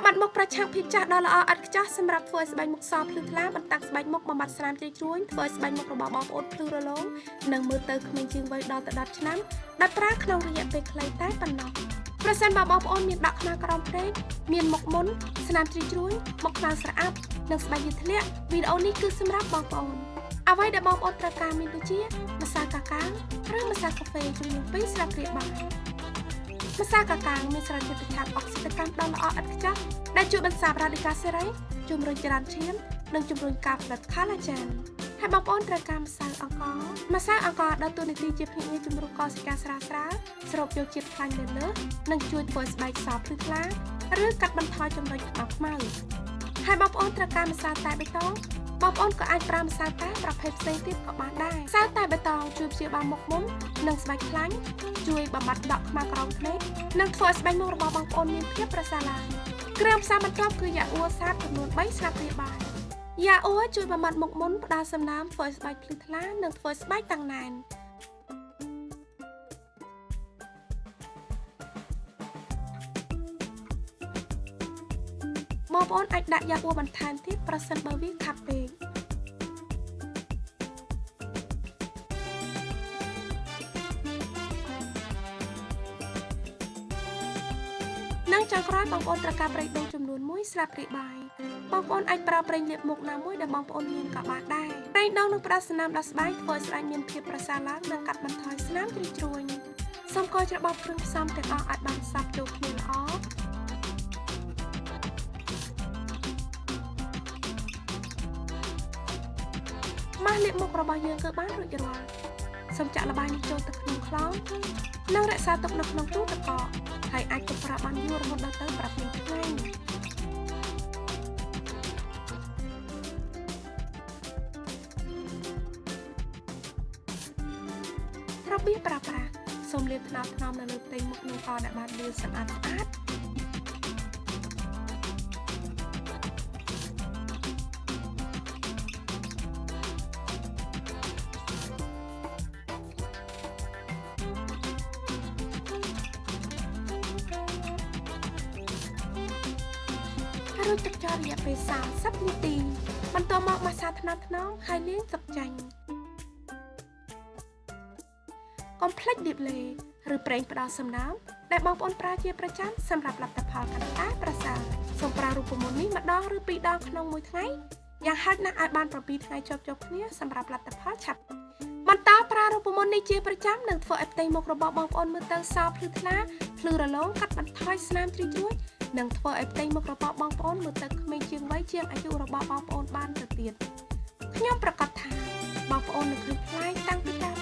บัดมุกประชังพิจารณาละออัดจ้าสำหรับធ្វើស្បែកមុខសភ្លឺថ្លាបន្តតាក់ស្បែកមុខបំបត្តិស្នាមជ្រីជ្រួញធ្វើស្បែកមុខរបស់បងប្អូនភ្លឺរលោងនិងមើលទៅក្មេងជាងវ័យដល់ទៅ10ឆ្នាំដែលប្រើក្នុងរយៈពេលខ្លីតែប៉ុណ្ណោះប្រសិនបើបងប្អូនមានដាក់ខ្នើក្រោមព្រែកមានមុខមុនស្នាមជ្រីជ្រួញមុខខ្លាំងស្រអាប់និងស្បែកយឺតធ្លាក់វីដេអូនេះគឺសម្រាប់បងប្អូនអ្វីដែលបងប្អូនត្រូវការមានដូចជាម្សៅកាកាំងឬម្សៅកាហ្វេចំនួន2ស្លាបព្រាបាយម្សៅកាកាំងមានសារធាតុប្រឆាំងអុកស៊ីតកម្មដ៏ល្អឥតខ្ចោះដែលជួយបន្សាបរ៉ាឌីកាល់សេរីជំរុញចរន្តឈាមនិងជំរុញការផលិត collagen ហើយបងប្អូនត្រូវការម្សៅអង្ករដើរតួនាទីជាភ្នាក់ងារជំរុញកោសិកាស្រាលៗស្រូបយកជាតិខ្លាញ់លើលើនិងជួយធ្វើស្បែកសភ្លឺថ្លាឬកាត់បន្ថយចំណុចខ្មៅហើយបងប្អូនត្រូវការម្សៅតែបៃតងបងប្អូនក៏អាចប្រើម្សៅតែប្រភេទផ្សេងទៀតក៏បានដែរម្សៅតែបៃតងជួយព្យាបាលមុខមុននិងស្បែកខ្លាញ់ជួយបំបត្តិដក់ខ្មៅក្រោមភ្នែកនិងធ្វើឲ្យស្បែកមុខរបស់បងប្អូនមានភាពប្រសើរឡើងគ្រឿងផ្សំបន្ទាប់គឺយ៉ាអ៊ូសាបចំនួន3ស្លាបព្រាបាយយ៉ាអ៊ូជួយបំបត្តិមុខមុនផ្ដល់សំណើមធ្វើឲ្យស្បែកភ្លឺថ្លានិងធ្វើឲ្យស្បែកតាំងណែនបងប្អូនអាចដាក់យ៉ាអ៊ូបន្ថែមទៀតប្រសិនបើវាខាប់ពេកនិងចុងក្រោយបងប្អូនត្រូវការប្រេងដូងចំនួន1ស្លាបព្រាបាយបងប្អូនអាចប្រើប្រេងលាបមុខណាមួយដែលបងប្អូនមានក៏បានដែរប្រេងដូងនឹងផ្ដល់សំណើមដល់ស្បែកធ្វើឲ្យស្បែកមានភាពប្រសើរឡើងនិងកាត់បន្ថយស្នាមជ្រីជ្រួញសូមកូរច្របល់គ្រឿងផ្សំទាំងអស់ឲ្យបានសព្វចូលគ្នាល្អម៉ាស់លាបមុខរបស់យើងគឺបានរួចរាល់សូមចាក់ល្បាយនេះចូលទៅក្នុងខ្លោងនិងរក្សាទុកនៅក្នុងទូទឹកកកហើយអាចទុកប្រើបានយូររហូតដល់ទៅ7ថ្ងៃរបៀបប្រើប្រាស់សូមលាបថ្នមៗនៅលើផ្ទៃមុខនិងកដែលបានលាបសម្អាតរួចទឹកចោលរយៈពេល30នាទីបន្ទាប់មកម៉ាស្សាថ្នមៗហើយលាងទឹកចាញ់កុំភ្លេចដៀបលេឬប្រេងផ្ដល់សំណើមដែលបងប្អូនប្រើជាប្រចាំសម្រាប់លទ្ធផលកាន់តែប្រសើរសូមប្រើរូបមន្តនេះម្ដងឬ2ដងក្នុងមួយថ្ងៃយ៉ាងហោចណាស់ឲ្យបាន7ថ្ងៃជាប់គ្នាសម្រាប់លទ្ធផលឆាប់បន្តប្រើរូបមន្តនេះជាប្រចាំនឹងធ្វើឲ្យផ្ទៃមុខរបស់បងប្អូនមើលទៅសភ្លឺថ្លាភ្លឺរលោងកាត់បន្ថយស្នាមជ្រីជ្រួញនិងធ្វើឲ្យផ្ទៃមុខរបស់បងប្អូនមើលទៅក្មេងជាងវ័យជាងអាយុរបស់បងប្អូនបានទៅទៀតខ្ញុំប្រកាសថាបងប្អូននឹងឃើញផ្លែតាំងពីការ